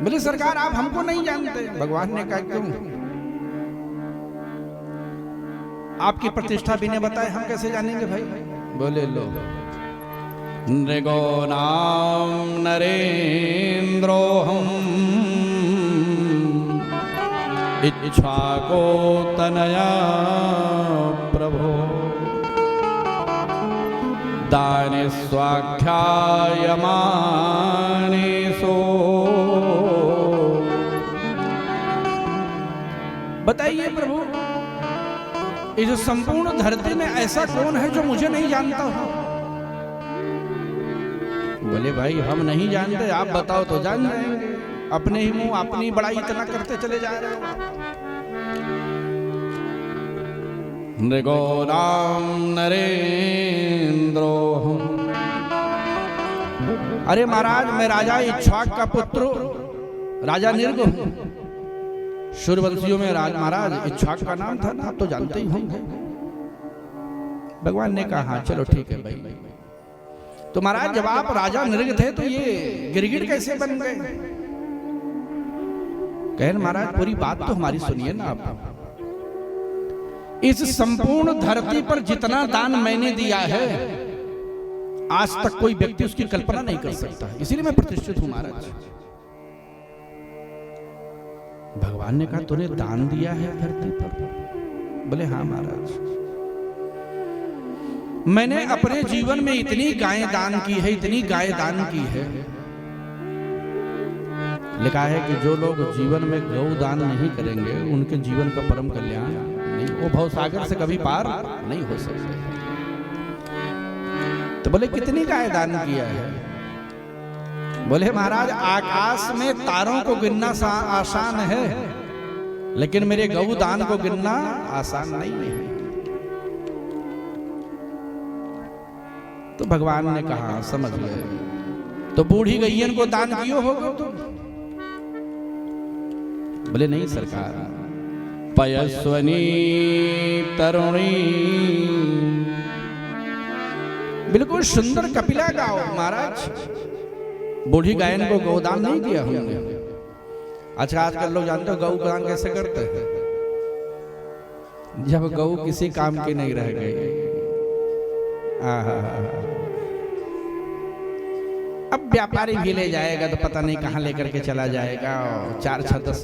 बोले सरकार आप हमको नहीं जानते। भगवान ने कहा क्यों? आपकी प्रतिष्ठा भी ने बताए, हम कैसे जानेंगे भाई? बोले लो, नृगो नाम नरेंद्रो हम इच्छा को तनया प्रभो दाने स्वाख्यायमाने सो। बताइए प्रभु, इस संपूर्ण धरती में ऐसा कौन है जो मुझे नहीं जानता हो? बोले भाई हम नहीं जानते, आप बताओ तो जान जाएंगे। अपने ही मुंह अपनी बड़ाई इतना करते चले जा रहे हो। नृगो नाम नरेंद्रो हम। अरे महाराज मैं राजा इक्ष्वाक का पुत्र राजा नृग हूं। सूर्यवंशियों में महाराज इक्ष्वाक का नाम था ना, आप तो जानते ही होंगे। भगवान ने कहा हाँ चलो ठीक है भाई। तो महाराज जब आप राजा नृग थे तो ये गिरगिट कैसे बन गए? कहे महाराज पूरी बात तो हमारी सुनिए ना आप। इस संपूर्ण धरती पर जितना दान मैंने दिया है आज तक कोई व्यक्ति उसकी कल्पना नहीं कर सकता, इसीलिए मैं प्रतिष्ठित हूं महाराज। भगवान ने कहा तूने दान दिया है धरती पर? बोले हाँ महाराज, मैंने अपने जीवन में इतनी गायें दान की है, इतनी गाय दान की है। लिखा है कि जो लोग जीवन में गौ दान नहीं करेंगे उनके जीवन का परम कल्याण नहीं, वो भवसागर से कभी पार नहीं हो सकते। तो बोले कितनी गाय दान किया है? बोले महाराज आकाश में तारों को गिनना आसान है, लेकिन मेरे गौ दान को गिनना आसान नहीं है। तो भगवान ने कहा समझ गए, तो बूढ़ी गैयन को दान कियो होगा तुम? बोले नहीं सरकार, पयस्वनी तरुणी बिल्कुल सुंदर कपिला गाओ महाराज, बूढ़ी गायन को गौदान नहीं किया हमने। अच्छा आजकल लोग जानते हो गौ दान कैसे करते हैं? जब गौ किसी काम की नहीं रह गई, अब व्यापारी भी ले जाएगा तो पता नहीं कहां लेकर के चला जाएगा। 4 6 10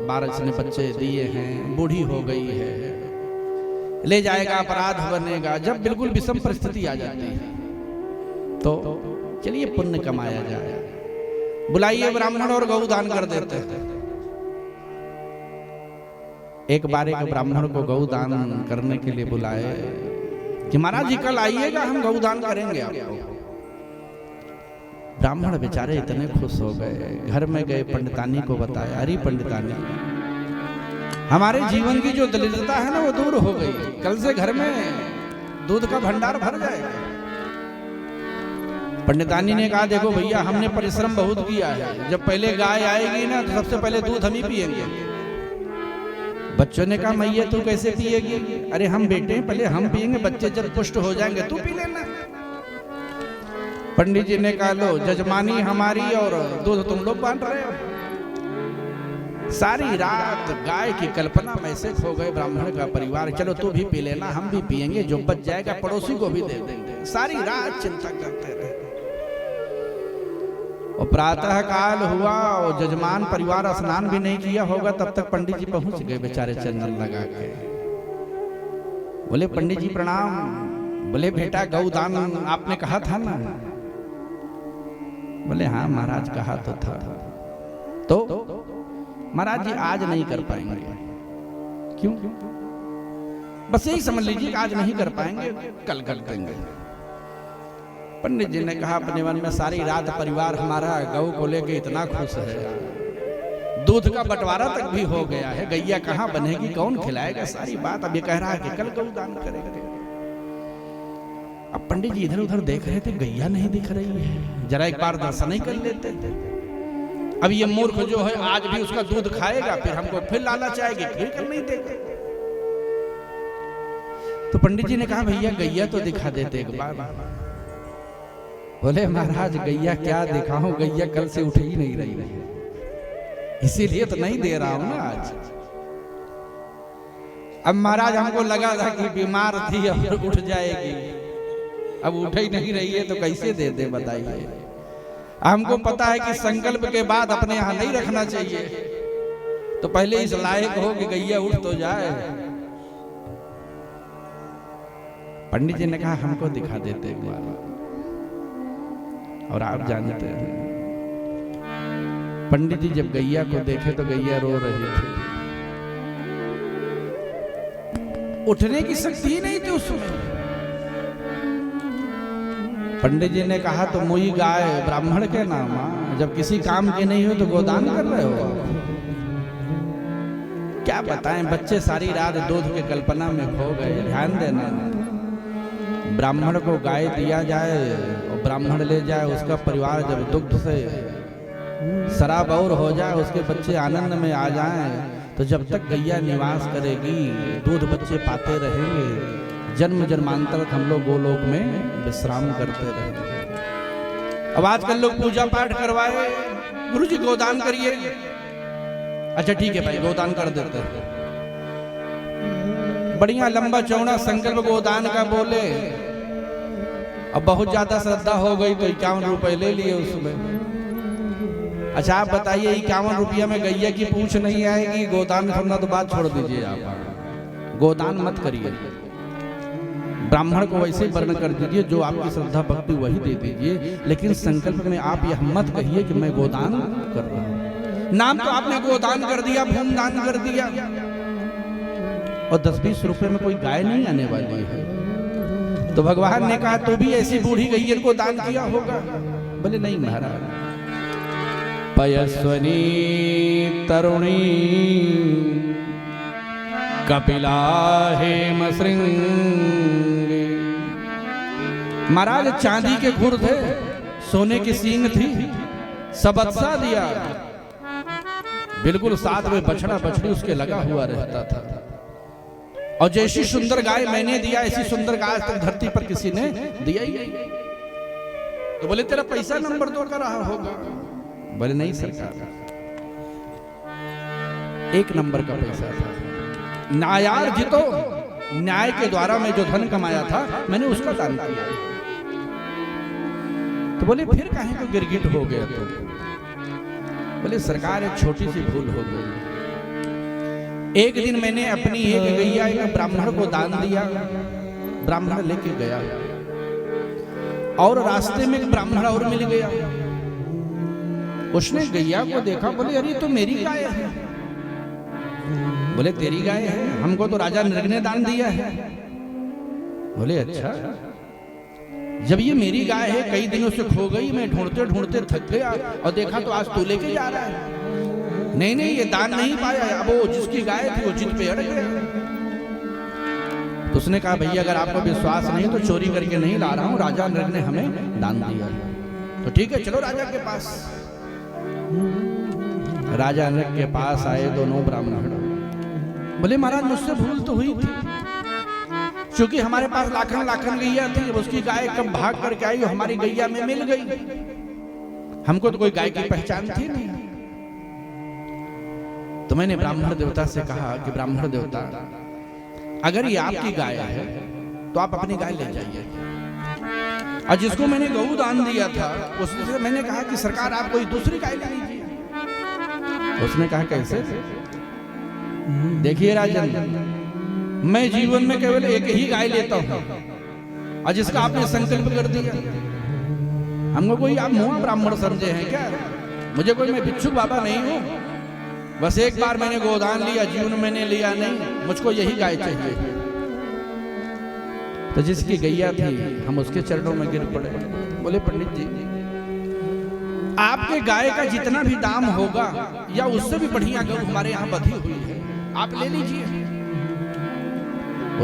12 इसने बच्चे दिए हैं, बूढ़ी हो गई है, ले जाएगा अपराध बनेगा। जब बिल्कुल विषम परिस्थिति आ जाती है तो चलिए पुण्य कमाया जाए, बुलाइए ब्राह्मण और गौ दान कर देते हैं। एक बार एक ब्राह्मण को गौ दान करने के लिए बुलाए कि महाराज जी कल आइएगा, हम गौ दान करेंगे आपको। ब्राह्मण बेचारे इतने खुश हो गए, घर में गए पंडितानी को बताया, अरे पंडितानी हमारे जीवन की जो दरिद्रता है ना वो दूर हो गई, कल से घर में दूध का भंडार भर जाएगा। पंडितानी ने कहा देखो भैया हमने परिश्रम बहुत किया है, जब पहले गाय आएगी ना तो सबसे पहले दूध हम ही पिएंगे। बच्चों ने कहा मैया तू कैसे पिएगी? अरे हम बेटे पहले हम पिएंगे, बच्चे जब पुष्ट हो जाएंगे तू पी लेना। पंडित जी ने कहा लो जजमानी हमारी और दूध तुम लोग बांट रहे हो। सारी रात गाय की कल्पना में से खो गए ब्राह्मण का परिवार। चलो तू भी पी लेना, हम भी पिएंगे, जो बच जाएगा पड़ोसी को भी दे देंगे। सारी रात चिंता करते रहे और प्रातः काल हुआ और जजमान परिवार स्नान भी नहीं किया होगा, तब तक पंडित जी पहुंच गए बेचारे चंदन लगा के। बोले पंडित जी प्रणाम। बोले बेटा गौ दान आपने कहा था ना? बोले हाँ महाराज कहा तो था। तो महाराज जी आज नहीं कर पाएंगे। क्यों? बस यही समझ लीजिए आज नहीं कर पाएंगे, कल कर देंगे। पंडित जी ने कहा अपने मन में सारी रात परिवार हमारा गौ को लेके इतना खुश है, दूध का बंटवारा तक भी हो गया है, गैया कहाँ बनेगी, कौन खिलाएगा, सारी बात अब ये कह रहा है कि कल गौ दान करेंगे। अब पंडित जी इधर उधर देख रहे थे, गैया नहीं दिख रही है, जरा एक बार दर्शन ही कर लेते थे। अब ये मूर्ख जो है आज भी उसका दूध खाएगा, फिर हमको फिर लालच आएगी, फिर कर नहीं देगा। तो पंडित जी ने कहा भैया गैया तो दिखा देते एक बार। बोले महाराज गैया क्या दिखाऊं, गैया कल से उठ ही नहीं रही है। इसीलिए तो नहीं दे रहा हूं ना आज। अब महाराज हमको लगा था कि बीमार थी अब उठ जाएगी, अब उठ ही नहीं रही है तो कैसे दे दे बताइए। हमको पता है कि संकल्प के बाद अपने यहां नहीं रखना चाहिए, तो पहले इस लायक हो कि गैया उठ तो जाए। पंडित जी ने कहा हमको दिखा देते एक बार, और आप जानते हैं पंडित जी जब गैया को देखे तो गैया रो रही थी, उठने की शक्ति ही नहीं थी उसमें। पंडित जी ने कहा तो मोई गाय ब्राह्मण के नाम, जब किसी काम के नहीं हो तो गोदान कर रहे हो। क्या बताएं, बच्चे सारी रात दूध के कल्पना में खो गए। ध्यान देना, ब्राह्मण को गाय दिया जाए और ब्राह्मण ले जाए, उसका परिवार जब दुग्ध से सराबौर हो जाए, उसके बच्चे आनंद में आ जाएं, तो जब तक गैया निवास करेगी दूध बच्चे पाते रहेंगे, जन्म जन्मांतर हम लोग गोलोक में विश्राम करते रहेंगे। अब आजकल लोग पूजा पाठ करवाए, गुरुजी गोदान करिए, अच्छा ठीक है भाई गोदान कर देते हैं, बढ़िया लंबा चौड़ा संकल्प गोदान का बोले। अब बहुत ज्यादा श्रद्धा हो गई तो 51 रुपए ले लिए उसमें। अच्छा आप बताइए 51 रुपया में गैया की पूछ नहीं आएगी, गोदान करना तो बात छोड़ दीजिए, आप गोदान मत करिए। ब्राह्मण को वैसे वर्ण कर दीजिए, जो आपकी श्रद्धा भक्ति वही दे दीजिए, लेकिन संकल्प में आप यह मत कहिए कि मैं गोदान कर रहा हूं। नाम तो आपने गोदान कर दिया, भूमदान कर दिया, और 10-20 रुपए में कोई गाय नहीं आने वाली है। तो भगवान ने कहा तो भी ऐसी बूढ़ी गैया को दान किया होगा? बोले नहीं महाराज, पयस्वनी तरुणी कपिला हेम श्रृंगी। महाराज चांदी के खुर थे, सोने की सींग थी, सबत्सा दिया, बिल्कुल साथ में बछड़ा बछड़ी उसके लगा हुआ रहता था। और जैसी सुंदर गाय मैंने दिया, ऐसी सुंदर गाय तक धरती पर किसी ने दिया ही नहीं। तो बोले तेरा पैसा नंबर 2 का रहा होगा? बोले नहीं सरकार, 1 नंबर का पैसा था। न्यायार जितो, न्याय के द्वारा मैं जो धन कमाया था मैंने उसका दान किया। तो बोले फिर काहे को गिरगिट हो गया? तो बोले सरकार एक छोटी सी भूल हो गई। एक दिन मैंने अपनी एक गैया एक ब्राह्मण को दान दिया, ब्राह्मण लेके गया, और रास्ते में एक ब्राह्मण और मिल गया। उसने गैया को देखा, बोले अरे तो मेरी गाय है। बोले तेरी गाय है? हमको तो राजा नृग ने दान दिया है। बोले अच्छा, जब ये मेरी गाय है, कई दिनों से खो गई, मैं ढूंढते ढूंढते थक गया और देखा तो आज तू लेके जा रहा है। नहीं नहीं ये दान नहीं पाया, अब वो जिसकी गाय थी वो जिद पे अड़ गया। तो उसने कहा भैया अगर आपको विश्वास नहीं तो चोरी करके नहीं ला रहा हूं, राजा नृग ने हमें दान दिया। तो ठीक है चलो राजा के पास। राजा नृग के पास आए दोनों ब्राह्मण। बोले महाराज मुझसे भूल तो हुई थी, क्योंकि हमारे पास लाखन लाखन गैया थी, उसकी गाय कब भाग करके आई हमारी गैया में मिल गई, हमको तो कोई गाय की पहचान थी नहीं। तो मैंने ब्राह्मण देवता से कहा कि ब्राह्मण देवता अगर ये आपकी गाय है तो आप अपनी गाय ले जाइए, और जिसको मैंने गऊ दान दिया था उससे मैंने कहा कि सरकार आप कोई दूसरी गाय ले लीजिए। उसने कहा कैसे? देखिए राजन, मैं जीवन में केवल एक ही गाय लेता हूं, और जिसका आपने संकल्प कर दिया, हमको कोई आप मुआ ब्राह्मण समझे हैं क्या? मुझे कोई, मैं भिक्षुक बाबा नहीं हूं, बस एक बार मैंने गोदान लिया, जीवन मैंने लिया नहीं, मुझको यही गाय चाहिए। तो जिसकी गैया थी हम उसके चरणों में गिर पड़े। बोले पंडित जी आपके गाय का जितना भी दाम होगा या उससे भी बढ़िया गऊ हमारे यहाँ बधी हुई है, आप ले लीजिए।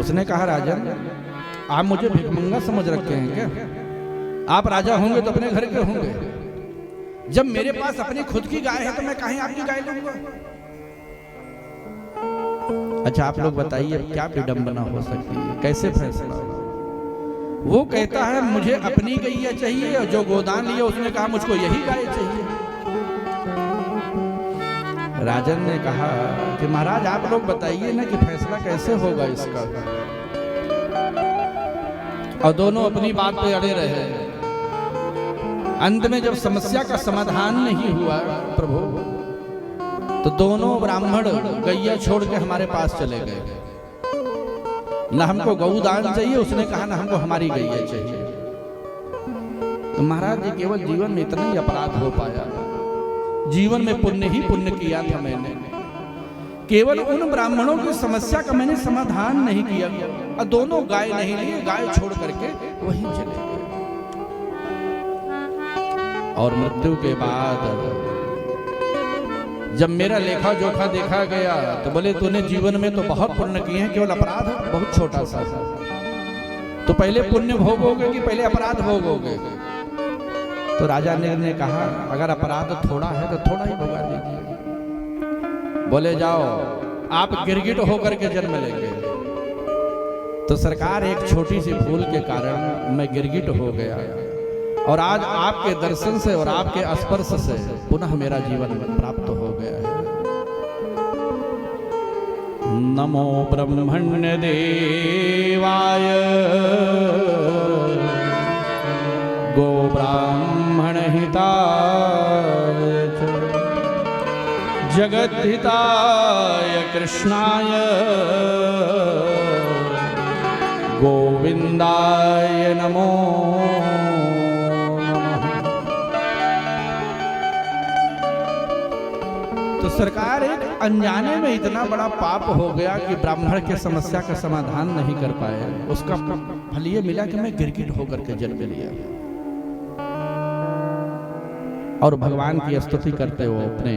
उसने कहा राजन आप मुझे भिखमंगा समझ रखे हैं क्या? आप राजा होंगे तो अपने घर के होंगे, जब मेरे पास अपनी खुद की गाय है तो मैं कहीं आपकी गाय लूंगा? अच्छा आप लोग बताइए क्या विडंबना हो सकती है, कैसे फैसला होगा? वो कहता है मुझे अपनी गैया चाहिए, और जो गोदान लिया उसने कहा मुझको यही गाय चाहिए। राजन ने कहा कि महाराज आप लोग बताइए ना कि फैसला कैसे होगा इसका। और दोनों अपनी बात पे अड़े रहे। अंत में जब समस्या का समाधान नहीं हुआ प्रभु, तो दोनों ब्राह्मण गैया छोड़ के हमारे पास चले गए। न हमको गौदान चाहिए, उसने कहा न हमको हमारी गैया चाहिए। तो महाराज जी केवल जीवन में इतना ही अपराध हो पाया। जीवन में पुण्य ही पुण्य किया था मैंने, केवल उन ब्राह्मणों की समस्या का मैंने समाधान नहीं किया। और दोनों गाय नहीं लिए, गाय छोड़ करके वहीं चले गए। और मृत्यु के बाद जब मेरा लेखा जोखा देखा गया तो बोले तूने जीवन में तो बहुत पुण्य किए हैं, केवल अपराध बहुत छोटा सा। तो पहले पुण्य भोगोगे कि पहले अपराध भोगोगे? तो राजा ने कहा अगर अपराध थोड़ा है तो थोड़ा ही भोगा दीजिए। बोले जाओ आप गिरगिट होकर के जन्म लेंगे। तो सरकार एक छोटी सी भूल के कारण मैं गिरगिट हो गया, और आज आपके दर्शन से और आपके स्पर्श से पुनः मेरा जीवन प्राप्त हो गया है। नमो ब्रह्मण्य देवाय गो ब्राह्मण हिताय जगत हिताय कृष्णाय गोविंदाय नमो नमः। तो सरकार एक अनजाने में इतना बड़ा पाप हो गया कि ब्राह्मण के समस्या का समाधान नहीं कर पाए। उसका फल ये मिला कि मैं गिरगिट होकर के जन्म लिया। और भगवान की स्तुति करते हो अपने